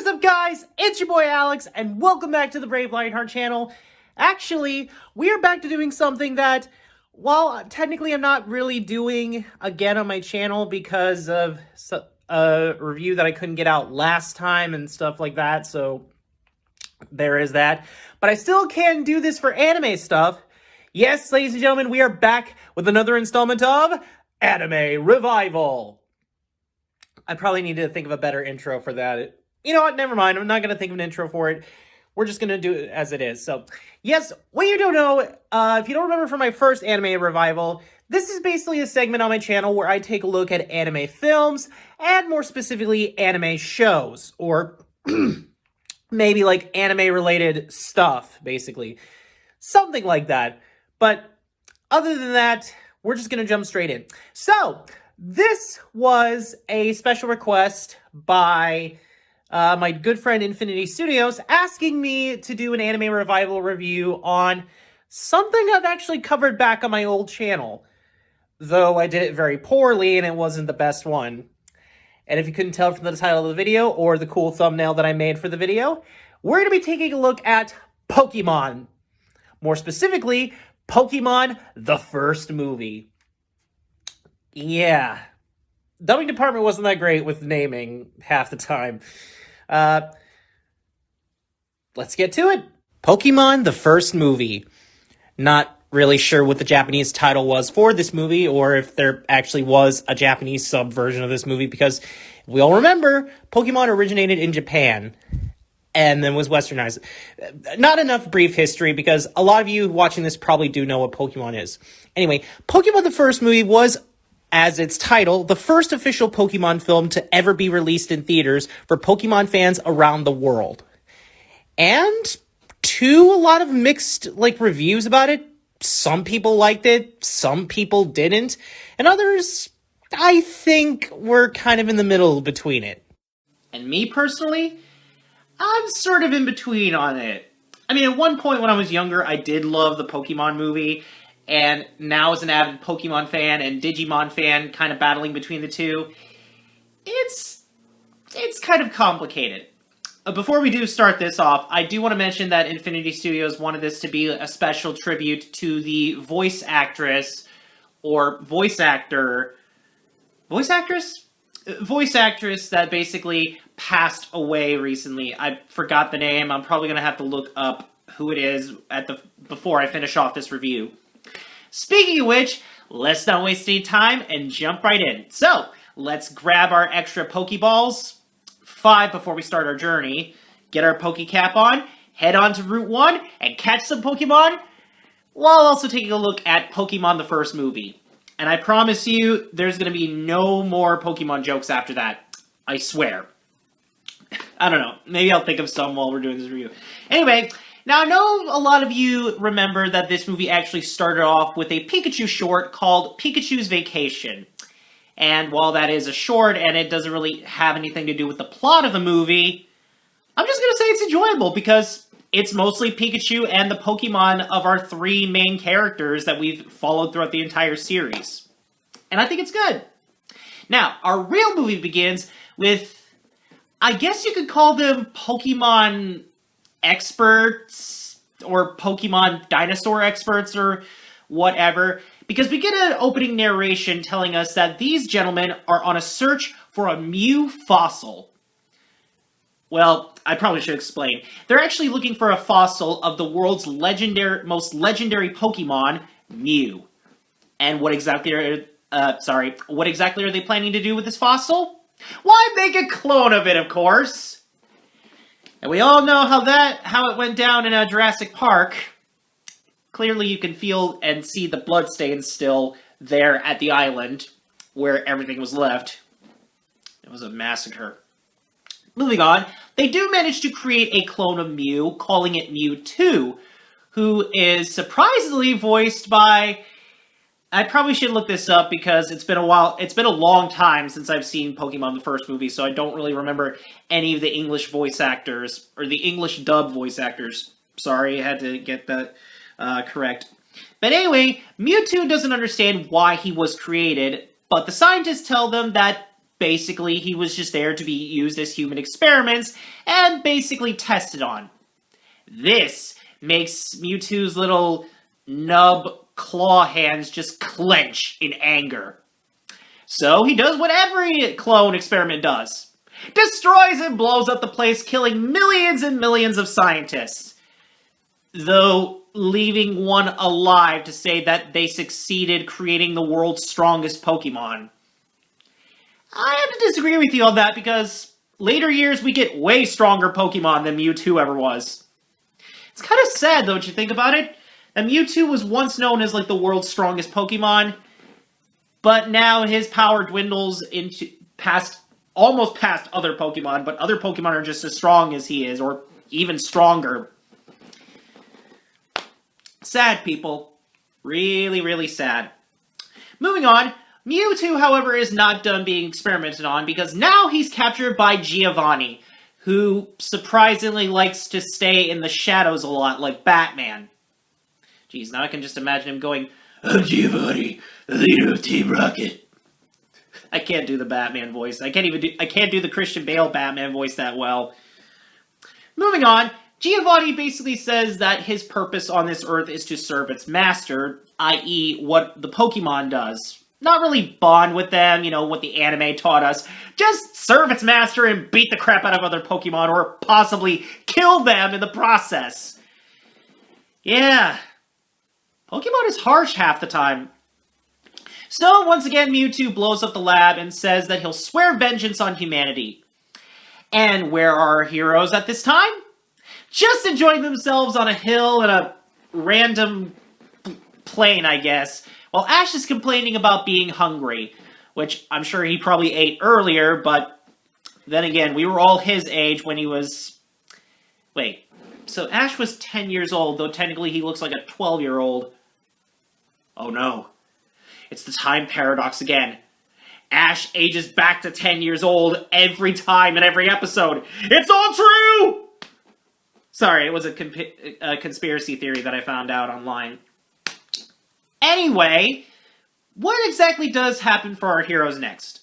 up, guys? It's your boy Alex, and welcome back to the Brave Lionheart channel. Actually, we are back to doing something that, while technically I'm not really doing again on my channel because of a review that I couldn't get out last time and stuff like that, so there is that. But I still can do this for anime stuff. Yes, ladies and gentlemen, we are back with another installment of Anime Revival. I probably need to think of a better intro for that. You know what? Never mind. I'm not going to think of an intro for it. We're just going to do it as it is. So, yes, what you don't know, if you don't remember from my first Anime Revival, this is basically a segment on my channel where I take a look at anime films, and more specifically, anime shows, or maybe like anime-related stuff, basically. Something like that. But other than that, we're just going to jump straight in. So, this was a special request by my good friend Infinity Studios asking me to do an Anime Revival review on something I've actually covered back on my old channel. Though I did it very poorly and it wasn't the best one. And if you couldn't tell from the title of the video or the cool thumbnail that I made for the video, we're going to be taking a look at Pokemon. More specifically, Pokemon the first movie. Yeah. Dubbing department wasn't that great with naming half the time. Let's get to it. Pokemon the first movie. Not really sure what the Japanese title was for this movie, or if there actually was a Japanese subversion of this movie, because we all remember Pokemon originated in Japan and then was westernized. Not enough brief history, because a lot of you watching this probably do know what Pokemon is. Anyway, Pokemon the first movie was, as its title, the first official Pokemon film to ever be released in theaters for Pokemon fans around the world. And a lot of mixed, reviews about it. Some people liked it, some people didn't, and others, I think, were kind of in the middle between it. And me, personally, I'm sort of in between on it. I mean, at one point when I was younger, I did love the Pokemon movie, and now as an avid Pokemon fan and Digimon fan, kind of battling between the two, it's kind of complicated. Before we do start this off, I do want to mention that Infinity Studios wanted this to be a special tribute to the voice actress, or voice actress that basically passed away recently. I forgot the name. I'm probably going to have to look up who it is before I finish off this review. Speaking of which, let's not waste any time and jump right in. So, let's grab our extra Pokeballs, 5 before we start our journey, get our Pokecap on, head on to Route 1, and catch some Pokemon, while also taking a look at Pokemon the first movie. And I promise you, there's going to be no more Pokemon jokes after that. I swear. I don't know. Maybe I'll think of some while we're doing this review. Anyway, now I know a lot of you remember that this movie actually started off with a Pikachu short called Pikachu's Vacation. And while that is a short and it doesn't really have anything to do with the plot of the movie, I'm just going to say it's enjoyable because it's mostly Pikachu and the Pokemon of our 3 main characters that we've followed throughout the entire series. And I think it's good. Now, our real movie begins with, I guess you could call them Pokemon experts or Pokemon dinosaur experts or whatever, because we get an opening narration telling us that these gentlemen are on a search for a Mew fossil. Well, I probably should explain. They're actually looking for a fossil of the world's most legendary Pokemon, Mew. And what exactly are they planning to do with this fossil? Why, make a clone of it, of course. And we all know how it went down in Jurassic Park. Clearly you can feel and see the bloodstains still there at the island where everything was left. It was a massacre. Moving on, they do manage to create a clone of Mew, calling it Mewtwo, who is surprisingly voiced by... I probably should look this up because it's been a while. It's been a long time since I've seen Pokemon the first movie, so I don't really remember any of the English voice actors, or the English dub voice actors. Sorry, I had to get that correct. But anyway, Mewtwo doesn't understand why he was created, but the scientists tell them that Basically, he was just there to be used as human experiments and basically tested on. This makes Mewtwo's little nub claw hands just clench in anger. So he does what every clone experiment does. Destroys and blows up the place, killing millions and millions of scientists. Though leaving one alive to say that they succeeded creating the world's strongest Pokemon. I have to disagree with you on that because later years we get way stronger Pokemon than Mewtwo ever was. It's kind of sad, don't you think about it? That Mewtwo was once known as like the world's strongest Pokemon, but now his power dwindles into almost past other Pokemon, but other Pokemon are just as strong as he is, or even stronger. Sad, people. Really, really sad. Moving on. Mewtwo, however, is not done being experimented on because now he's captured by Giovanni, who surprisingly likes to stay in the shadows a lot, like Batman. Jeez, now I can just imagine him going, "I'm Giovanni, the leader of Team Rocket." I can't do the Batman voice. I can't do the Christian Bale Batman voice that well. Moving on, Giovanni basically says that his purpose on this Earth is to serve its master, i.e. what the Pokemon does. Not really bond with them, you know, what the anime taught us. Just serve its master and beat the crap out of other Pokemon, or possibly kill them in the process. Yeah. Pokemon is harsh half the time. So, once again, Mewtwo blows up the lab and says that he'll swear vengeance on humanity. And where are our heroes at this time? Just enjoying themselves on a hill in a random plain, I guess, while Ash is complaining about being hungry, which I'm sure he probably ate earlier, but then again, we were all his age when he was... Wait, so Ash was 10 years old, though technically he looks like a 12-year-old. Oh no. It's the time paradox again. Ash ages back to 10 years old every time in every episode. It's all true! Sorry, it was a conspiracy theory that I found out online. Anyway, what exactly does happen for our heroes next?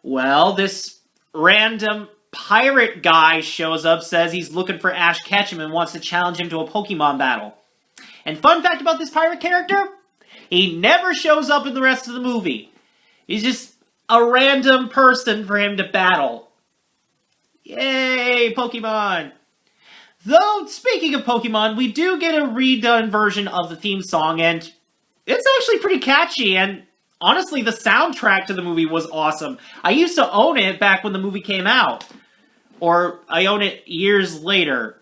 Well, this random pirate guy shows up, says he's looking for Ash Ketchum and wants to challenge him to a Pokemon battle. And fun fact about this pirate character, he never shows up in the rest of the movie. He's just a random person for him to battle. Yay, Pokemon! Though, speaking of Pokemon, we do get a redone version of the theme song, and it's actually pretty catchy, and honestly, the soundtrack to the movie was awesome. I used to own it back when the movie came out. Or, I own it years later.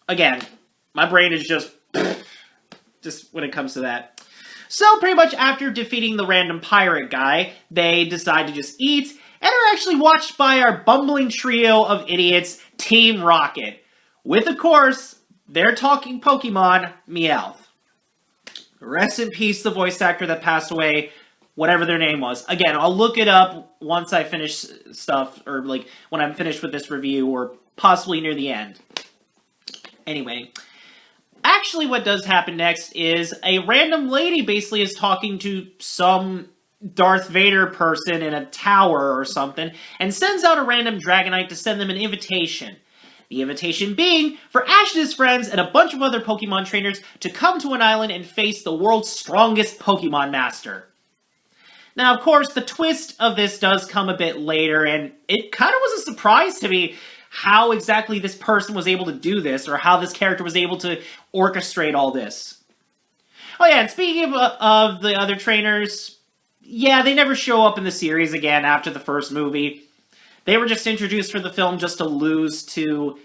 Again, my brain is just when it comes to that. So, pretty much after defeating the random pirate guy, they decide to just eat, and are actually watched by our bumbling trio of idiots, Team Rocket. With, of course, their talking Pokemon, Meowth. Rest in peace, the voice actor that passed away, whatever their name was. Again, I'll look it up once I finish stuff, or like when I'm finished with this review, or possibly near the end. Anyway, actually what does happen next is a random lady basically is talking to some Darth Vader person in a tower or something, and sends out a random Dragonite to send them an invitation. The invitation being for Ash and his friends and a bunch of other Pokemon trainers to come to an island and face the world's strongest Pokemon master. Now, of course, the twist of this does come a bit later, and it kind of was a surprise to me how exactly this person was able to do this, or how this character was able to orchestrate all this. Oh yeah, and speaking of the other trainers, yeah, they never show up in the series again after the first movie. They were just introduced for the film just to lose to...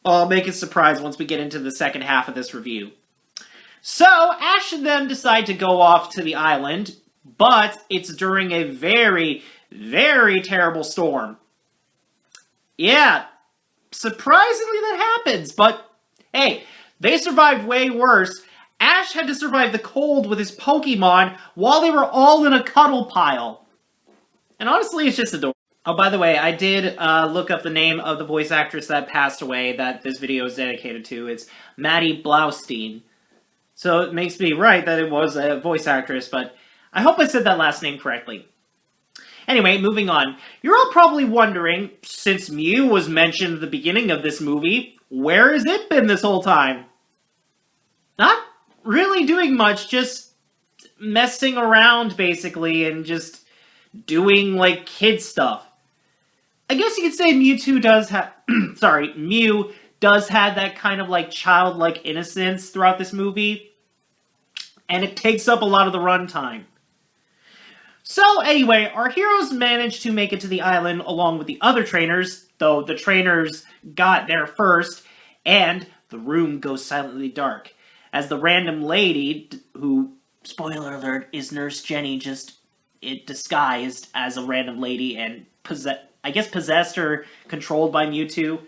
I'll make a surprise once we get into the second half of this review. So, Ash and them decide to go off to the island, but it's during a very, very terrible storm. Yeah, surprisingly that happens, but hey, they survived way worse. Ash had to survive the cold with his Pokemon while they were all in a cuddle pile. And honestly, it's just adorable. Oh, by the way, I did look up the name of the voice actress that passed away that this video is dedicated to. It's Maddie Blaustein. So it makes me right that it was a voice actress, but I hope I said that last name correctly. Anyway, moving on. You're all probably wondering, since Mew was mentioned at the beginning of this movie, where has it been this whole time? Not really doing much, just messing around, basically, and just doing, like, kid stuff. I guess you could say Mewtwo does have... sorry, Mew does have that kind of, like, childlike innocence throughout this movie, and it takes up a lot of the runtime. So, anyway, our heroes managed to make it to the island along with the other trainers, though the trainers got there first, and the room goes silently dark, as the random lady, who, spoiler alert, is Nurse Jenny, just disguised as a random lady and, possessed or controlled by Mewtwo.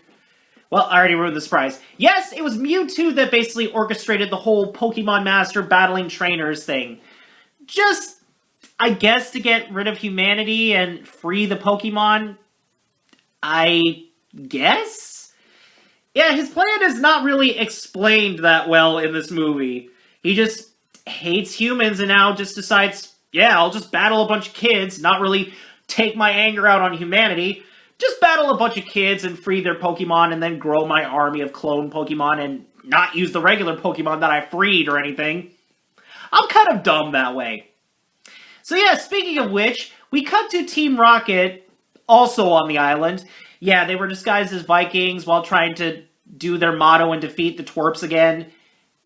Well, I already ruined the surprise. Yes, it was Mewtwo that basically orchestrated the whole Pokemon Master battling trainers thing. Just, I guess, to get rid of humanity and free the Pokemon. I guess? Yeah, his plan is not really explained that well in this movie. He just hates humans and now just decides, yeah, I'll just battle a bunch of kids, not really take my anger out on humanity. Just battle a bunch of kids and free their Pokemon and then grow my army of clone Pokemon and not use the regular Pokemon that I freed or anything. I'm kind of dumb that way. So yeah, speaking of which, we cut to Team Rocket, also on the island. Yeah, they were disguised as Vikings while trying to do their motto and defeat the Twerps again.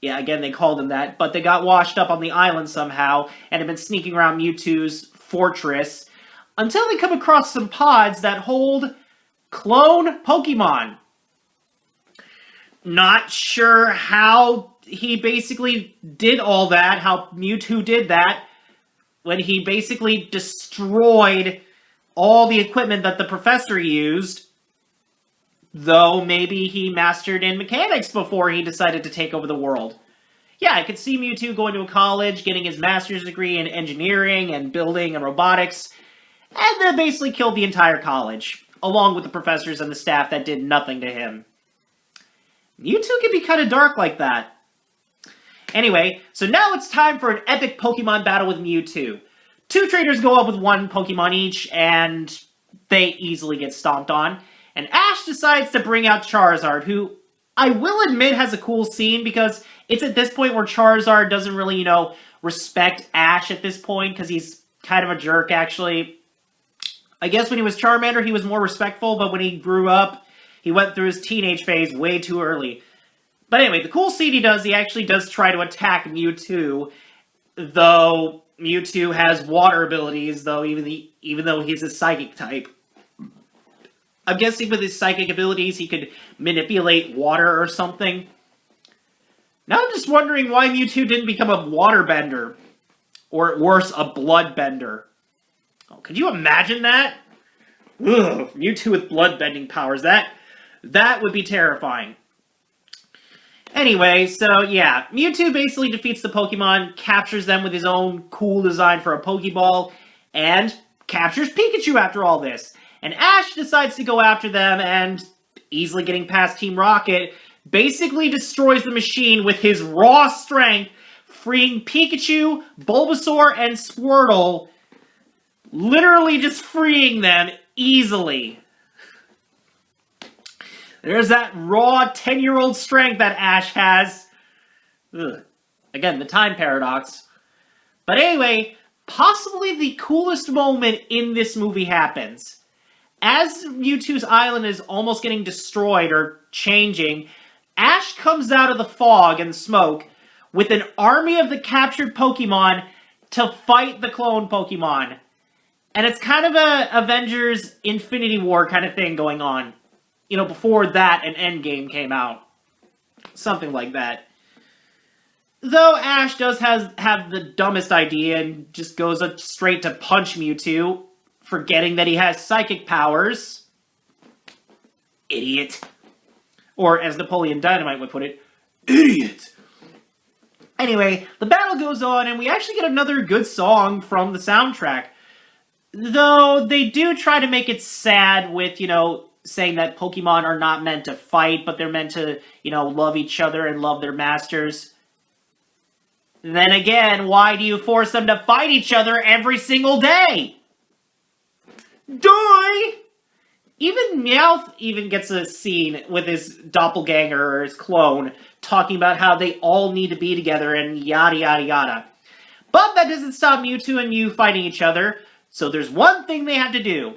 Yeah, again, they called them that. But they got washed up on the island somehow and have been sneaking around Mewtwo's fortress until they come across some pods that hold clone Pokemon. Not sure how he basically did all that, how Mewtwo did that, when he basically destroyed all the equipment that the professor used, though maybe he mastered in mechanics before he decided to take over the world. Yeah, I could see Mewtwo going to a college, getting his master's degree in engineering and building and robotics, and then basically killed the entire college, along with the professors and the staff that did nothing to him. Mewtwo can be kind of dark like that. Anyway, so now it's time for an epic Pokemon battle with Mewtwo. Two trainers go up with one Pokemon each, and they easily get stomped on. And Ash decides to bring out Charizard, who I will admit has a cool scene, because it's at this point where Charizard doesn't really, respect Ash at this point, because he's kind of a jerk, actually. I guess when he was Charmander, he was more respectful, but when he grew up, he went through his teenage phase way too early. But anyway, the cool scene he actually does try to attack Mewtwo, though Mewtwo has water abilities, though even though he's a psychic type. I'm guessing with his psychic abilities, he could manipulate water or something. Now I'm just wondering why Mewtwo didn't become a waterbender, or worse, a bloodbender. Oh, could you imagine that? Ugh, Mewtwo with bloodbending powers. That would be terrifying. Anyway, so yeah, Mewtwo basically defeats the Pokemon, captures them with his own cool design for a Pokeball, and captures Pikachu after all this. And Ash decides to go after them, and easily getting past Team Rocket, basically destroys the machine with his raw strength, freeing Pikachu, Bulbasaur, and Squirtle, literally just freeing them easily. There's that raw 10-year-old strength that Ash has. Ugh. Again, the time paradox. But anyway, possibly the coolest moment in this movie happens. As Mewtwo's island is almost getting destroyed or changing, Ash comes out of the fog and smoke with an army of the captured Pokemon to fight the clone Pokemon. And it's kind of a Avengers Infinity War kind of thing going on. Before that, an Endgame came out. Something like that. Though Ash does have the dumbest idea and just goes straight to punch Mewtwo, forgetting that he has psychic powers. Idiot. Or, as Napoleon Dynamite would put it, idiot. Anyway, the battle goes on, and we actually get another good song from the soundtrack. Though they do try to make it sad with, saying that Pokemon are not meant to fight, but they're meant to, love each other and love their masters. Then again, why do you force them to fight each other every single day? Die! Even Meowth even gets a scene with his doppelganger or his clone talking about how they all need to be together and yada yada yada. But that doesn't stop Mewtwo and Mew fighting each other, so there's one thing they have to do.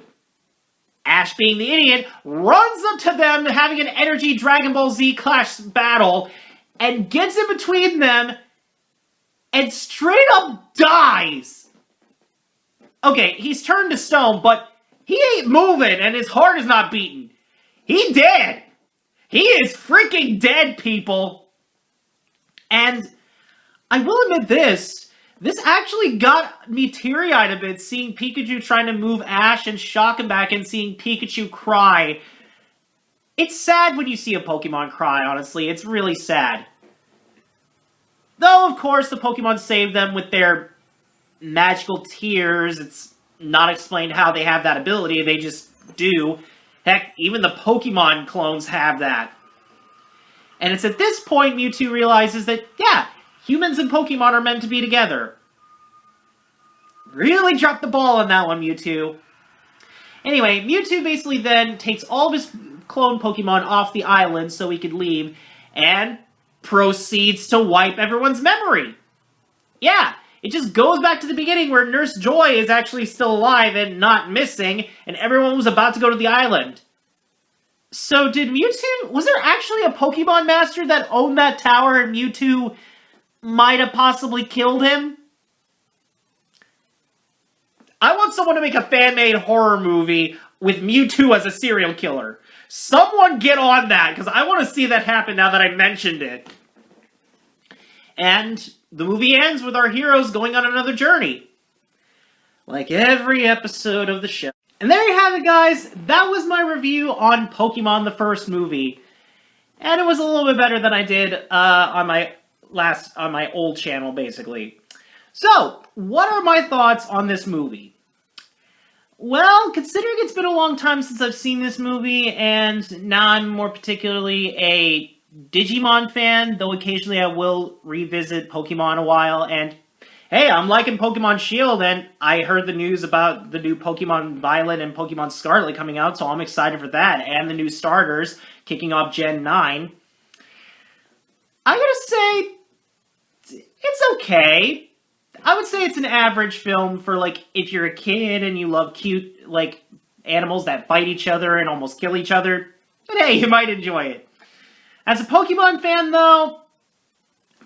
Ash, being the idiot, runs up to them having an Energy Dragon Ball Z Clash battle and gets in between them and straight up dies. Okay, he's turned to stone, but he ain't moving and his heart is not beating. He dead. He is freaking dead, people. And I will admit this actually got me teary-eyed a bit, seeing Pikachu trying to move Ash and shock him back and seeing Pikachu cry. It's sad when you see a Pokemon cry, honestly. It's really sad. Though, of course, the Pokemon save them with their magical tears. It's not explained how they have that ability. They just do. Heck, even the Pokemon clones have that. And it's at this point Mewtwo realizes that, yeah, humans and Pokemon are meant to be together. Really dropped the ball on that one, Mewtwo. Anyway, Mewtwo basically then takes all of his clone Pokemon off the island so he could leave, and proceeds to wipe everyone's memory. Yeah, it just goes back to the beginning where Nurse Joy is actually still alive and not missing, and everyone was about to go to the island. So did Mewtwo... Was there actually a Pokemon Master that owned that tower and Mewtwo might have possibly killed him? I want someone to make a fan-made horror movie with Mewtwo as a serial killer. Someone get on that, because I want to see that happen now that I mentioned it. And the movie ends with our heroes going on another journey. Like every episode of the show. And there you have it, guys. That was my review on Pokemon the first movie. And it was a little bit better than I did on my old channel, basically. So, what are my thoughts on this movie? Well, considering it's been a long time since I've seen this movie, and now I'm more particularly a Digimon fan, though occasionally I will revisit Pokemon a while, and hey, I'm liking Pokemon Shield, and I heard the news about the new Pokemon Violet and Pokemon Scarlet coming out, so I'm excited for that, and the new starters kicking off Gen 9. I gotta say, it's okay. I would say it's an average film for, like, if you're a kid and you love cute, like, animals that fight each other and almost kill each other. But hey, you might enjoy it. As a Pokemon fan, though,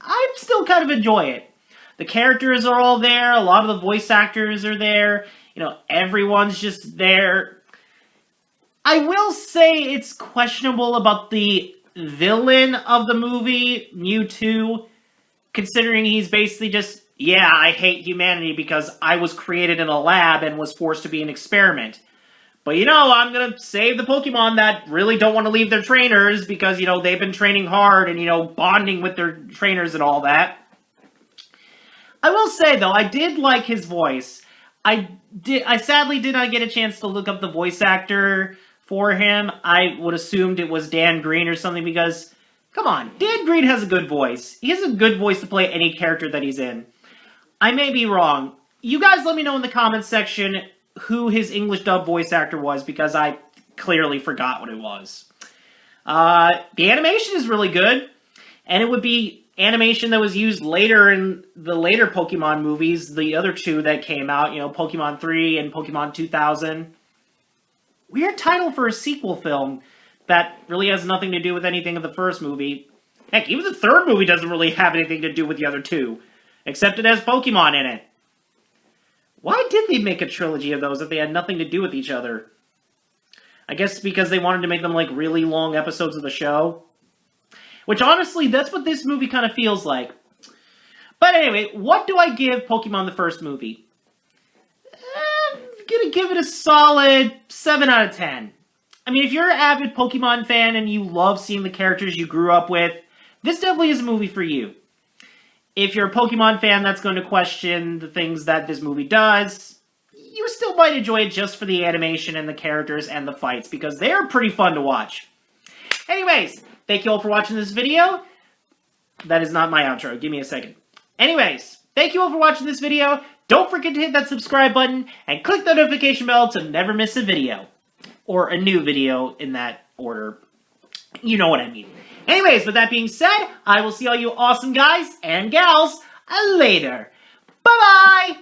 I still kind of enjoy it. The characters are all there, a lot of the voice actors are there, you know, everyone's just there. I will say it's questionable about the villain of the movie, Mewtwo, considering he's basically just... Yeah, I hate humanity because I was created in a lab and was forced to be an experiment. But, you know, I'm gonna save the Pokemon that really don't want to leave their trainers because, you know, they've been training hard and, you know, bonding with their trainers and all that. I will say, though, I did like his voice. I sadly did not get a chance to look up the voice actor for him. I would assumed it was Dan Green or something because, come on, Dan Green has a good voice. He has a good voice to play any character that he's in. I may be wrong. You guys let me know in the comments section who his English dub voice actor was, because I clearly forgot what it was. The animation is really good, and it would be animation that was used later in the later Pokemon movies, the other two that came out, you know, Pokemon 3 and Pokemon 2000. Weird title for a sequel film that really has nothing to do with anything of the first movie. Heck, even the third movie doesn't really have anything to do with the other two. Except it has Pokemon in it. Why did they make a trilogy of those if they had nothing to do with each other? I guess because they wanted to make them like really long episodes of the show. Which honestly, that's what this movie kind of feels like. But anyway, what do I give Pokemon the first movie? I'm gonna give it a solid 7 out of 10. I mean, if you're an avid Pokemon fan and you love seeing the characters you grew up with, this definitely is a movie for you. If you're a Pokemon fan that's going to question the things that this movie does, you still might enjoy it just for the animation and the characters and the fights, because they're pretty fun to watch. Anyways, thank you all for watching this video. That is not my outro. Give me a second. Anyways, thank you all for watching this video. Don't forget to hit that subscribe button and click the notification bell to never miss a video. Or a new video in that order. You know what I mean. Anyways, with that being said, I will see all you awesome guys and gals later. Bye-bye!